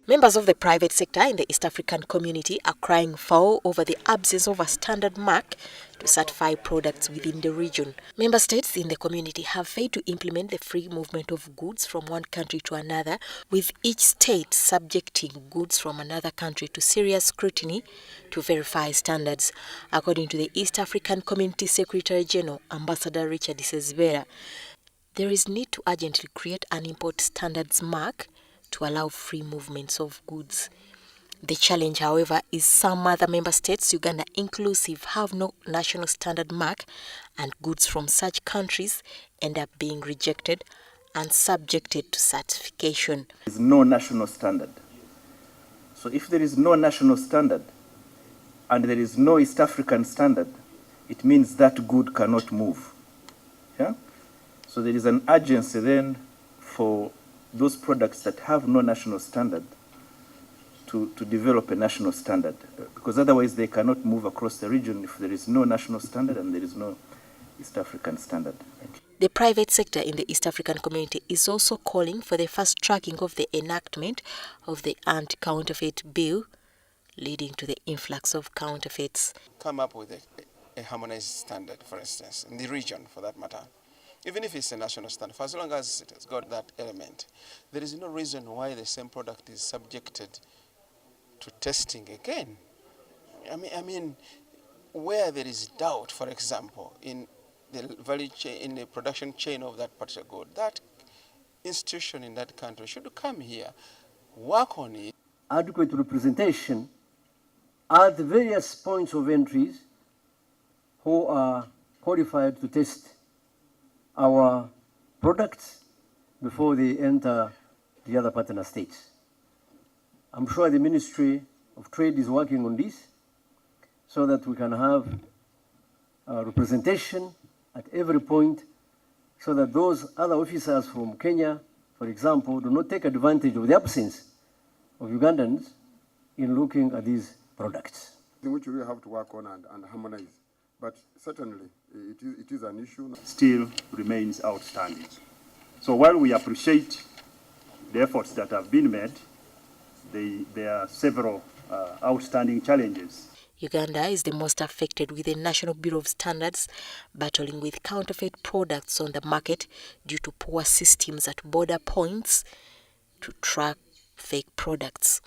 Members of the private sector in the East African community are crying foul over the absence of a standard mark to certify products within the region. Member states in the community have failed to implement the free movement of goods from one country to another, with each state subjecting goods from another country to serious scrutiny to verify standards. According to the East African Community Secretary General, Ambassador Richard Sezibera, there is need to urgently create an import standards mark to allow free movements of goods. The challenge, however, is some other member states, Uganda inclusive, have no national standard mark, and goods from such countries end up being rejected and subjected to certification. There is no national standard. So if there is no national standard and there is no East African standard, it means that good cannot move. Yeah? So there is an urgency then for those products that have no national standard to develop a national standard, because otherwise they cannot move across the region if there is no national standard and there is no East African standard. The private sector in the East African community is also calling for the fast tracking of the enactment of the anti-counterfeit bill, leading to the influx of counterfeits. Come up with a harmonized standard, for instance, in the region for that matter. Even if it's a national standard, for as long as it has got that element, there is no reason why the same product is subjected to testing again. I mean, where there is doubt, for example, in the value chain, in the production chain of that particular good, that institution in that country should come here, work on it. Adequate representation at the various points of entries who are qualified to test our products before they enter the other partner states. I'm sure the Ministry of Trade is working on this so that we can have representation at every point, so that those other officers from Kenya, for example, do not take advantage of the absence of Ugandans in looking at these products. Which we have to work on and harmonize. But certainly, it is an issue. Still remains outstanding. So while we appreciate the efforts that have been made, there are several outstanding challenges. Uganda is the most affected, with the National Bureau of Standards battling with counterfeit products on the market due to poor systems at border points to track fake products.